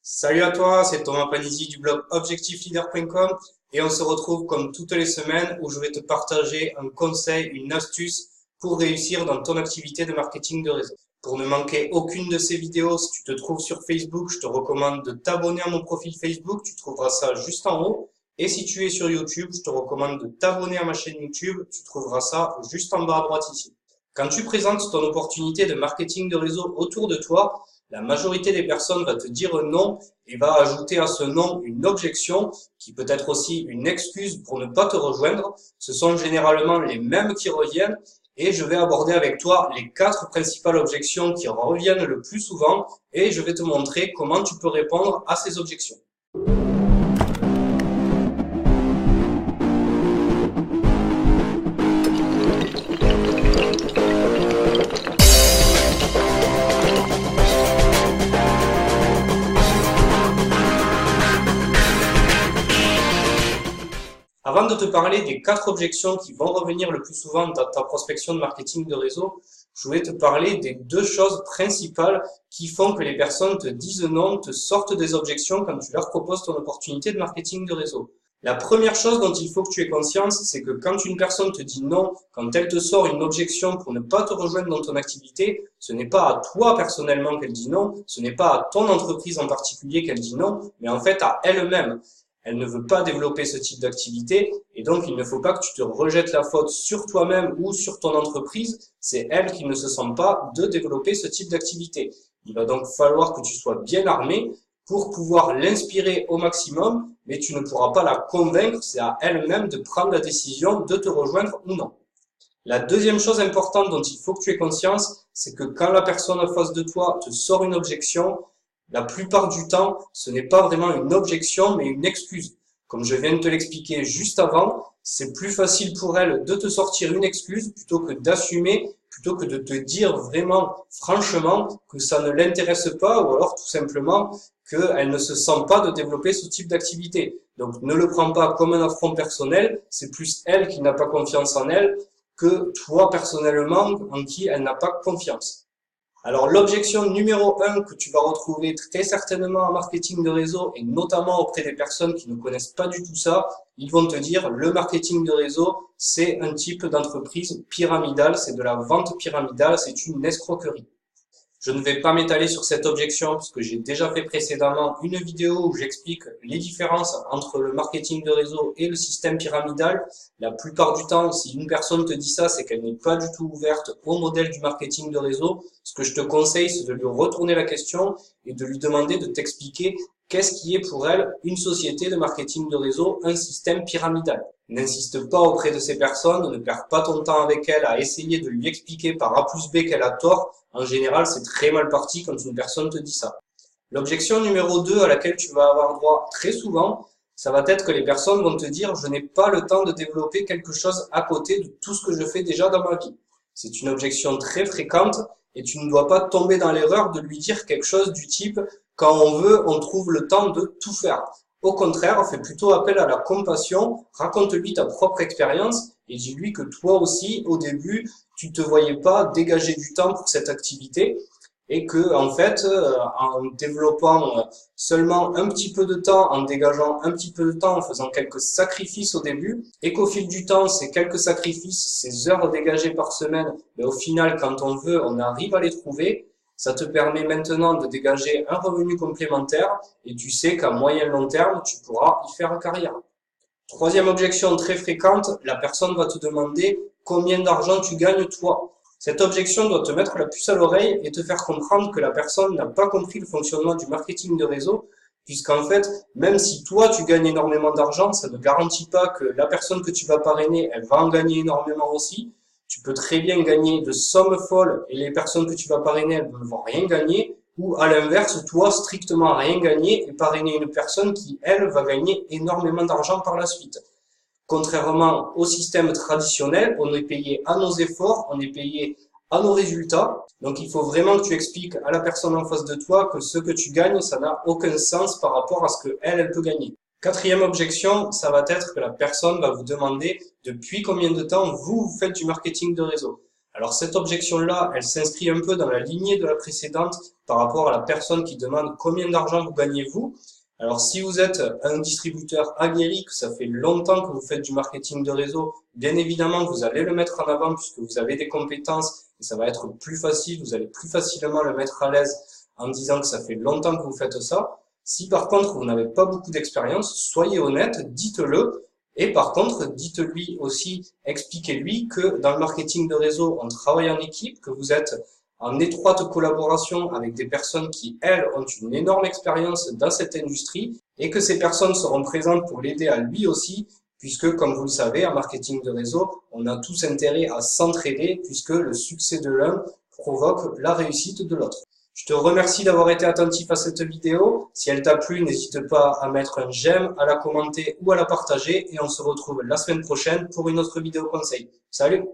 Salut à toi, c'est Thomas Panisi du blog objectifleader.com et on se retrouve comme toutes les semaines où je vais te partager un conseil, une astuce pour réussir dans ton activité de marketing de réseau. Pour ne manquer aucune de ces vidéos, si tu te trouves sur Facebook, je te recommande de t'abonner à mon profil Facebook, tu trouveras ça juste en haut. Et si tu es sur YouTube, je te recommande de t'abonner à ma chaîne YouTube, tu trouveras ça juste en bas à droite ici. Quand tu présentes ton opportunité de marketing de réseau autour de toi, la majorité des personnes va te dire non et va ajouter à ce non une objection qui peut être aussi une excuse pour ne pas te rejoindre. Ce sont généralement les mêmes qui reviennent et je vais aborder avec toi les 4 principales objections qui reviennent le plus souvent et je vais te montrer comment tu peux répondre à ces objections. Avant de te parler des 4 objections qui vont revenir le plus souvent dans ta prospection de marketing de réseau, je voulais te parler des 2 choses principales qui font que les personnes te disent non, te sortent des objections quand tu leur proposes ton opportunité de marketing de réseau. La première chose dont il faut que tu aies conscience, c'est que quand une personne te dit non, quand elle te sort une objection pour ne pas te rejoindre dans ton activité, ce n'est pas à toi personnellement qu'elle dit non, ce n'est pas à ton entreprise en particulier qu'elle dit non, mais en fait à elle-même. Elle ne veut pas développer ce type d'activité et donc il ne faut pas que tu te rejettes la faute sur toi-même ou sur ton entreprise. C'est elle qui ne se sent pas de développer ce type d'activité. Il va donc falloir que tu sois bien armé pour pouvoir l'inspirer au maximum, mais tu ne pourras pas la convaincre. C'est à elle-même de prendre la décision de te rejoindre ou non. La deuxième chose importante dont il faut que tu aies conscience, c'est que quand la personne en face de toi te sort une objection, la plupart du temps, ce n'est pas vraiment une objection, mais une excuse. Comme je viens de te l'expliquer juste avant, c'est plus facile pour elle de te sortir une excuse plutôt que d'assumer, plutôt que de te dire vraiment, franchement, que ça ne l'intéresse pas ou alors tout simplement qu'elle ne se sent pas de développer ce type d'activité. Donc ne le prends pas comme un affront personnel, c'est plus elle qui n'a pas confiance en elle que toi personnellement en qui elle n'a pas confiance. Alors l'objection numéro 1 que tu vas retrouver très certainement en marketing de réseau et notamment auprès des personnes qui ne connaissent pas du tout ça, ils vont te dire le marketing de réseau c'est un type d'entreprise pyramidale, c'est de la vente pyramidale, c'est une escroquerie. Je ne vais pas m'étaler sur cette objection parce que j'ai déjà fait précédemment une vidéo où j'explique les différences entre le marketing de réseau et le système pyramidal. La plupart du temps, si une personne te dit ça, c'est qu'elle n'est pas du tout ouverte au modèle du marketing de réseau. Ce que je te conseille, c'est de lui retourner la question et de lui demander de t'expliquer qu'est-ce qui est pour elle une société de marketing de réseau, un système pyramidal. N'insiste pas auprès de ces personnes, ne perds pas ton temps avec elles à essayer de lui expliquer par A plus B qu'elle a tort. En général, c'est très mal parti quand une personne te dit ça. L'objection numéro 2 à laquelle tu vas avoir droit très souvent, ça va être que les personnes vont te dire « je n'ai pas le temps de développer quelque chose à côté de tout ce que je fais déjà dans ma vie ». C'est une objection très fréquente et tu ne dois pas tomber dans l'erreur de lui dire quelque chose du type « quand on veut, on trouve le temps de tout faire ». Au contraire, fais plutôt appel à la compassion, raconte-lui ta propre expérience et dis-lui que toi aussi, au début, tu te voyais pas dégager du temps pour cette activité et que, en fait, en développant seulement un petit peu de temps, en dégageant un petit peu de temps, en faisant quelques sacrifices au début, et qu'au fil du temps, ces quelques sacrifices, ces heures dégagées par semaine, mais au final, quand on veut, on arrive à les trouver. Ça te permet maintenant de dégager un revenu complémentaire et tu sais qu'à moyen long terme, tu pourras y faire carrière. Troisième objection très fréquente, la personne va te demander combien d'argent tu gagnes toi. Cette objection doit te mettre la puce à l'oreille et te faire comprendre que la personne n'a pas compris le fonctionnement du marketing de réseau, puisqu'en fait, même si toi tu gagnes énormément d'argent, ça ne garantit pas que la personne que tu vas parrainer, elle va en gagner énormément aussi. Tu peux très bien gagner de sommes folles et les personnes que tu vas parrainer, elles ne vont rien gagner. Ou à l'inverse, toi, strictement rien gagner et parrainer une personne qui, elle, va gagner énormément d'argent par la suite. Contrairement au système traditionnel, on est payé à nos efforts, on est payé à nos résultats. Donc il faut vraiment que tu expliques à la personne en face de toi que ce que tu gagnes, ça n'a aucun sens par rapport à ce que elle peut gagner. Quatrième objection, ça va être que la personne va vous demander depuis combien de temps vous faites du marketing de réseau. Alors cette objection-là, elle s'inscrit un peu dans la lignée de la précédente par rapport à la personne qui demande combien d'argent vous gagnez-vous. Alors si vous êtes un distributeur aguerri, que ça fait longtemps que vous faites du marketing de réseau, bien évidemment vous allez le mettre en avant puisque vous avez des compétences et ça va être plus facile, vous allez plus facilement le mettre à l'aise en disant que ça fait longtemps que vous faites ça. Si par contre vous n'avez pas beaucoup d'expérience, soyez honnête, dites-le. Et par contre, dites-lui aussi, expliquez-lui que dans le marketing de réseau, on travaille en équipe, que vous êtes en étroite collaboration avec des personnes qui, elles, ont une énorme expérience dans cette industrie et que ces personnes seront présentes pour l'aider à lui aussi, puisque, comme vous le savez, en marketing de réseau, on a tous intérêt à s'entraider puisque le succès de l'un provoque la réussite de l'autre. Je te remercie d'avoir été attentif à cette vidéo. Si elle t'a plu, n'hésite pas à mettre un j'aime, à la commenter ou à la partager et on se retrouve la semaine prochaine pour une autre vidéo conseil. Salut!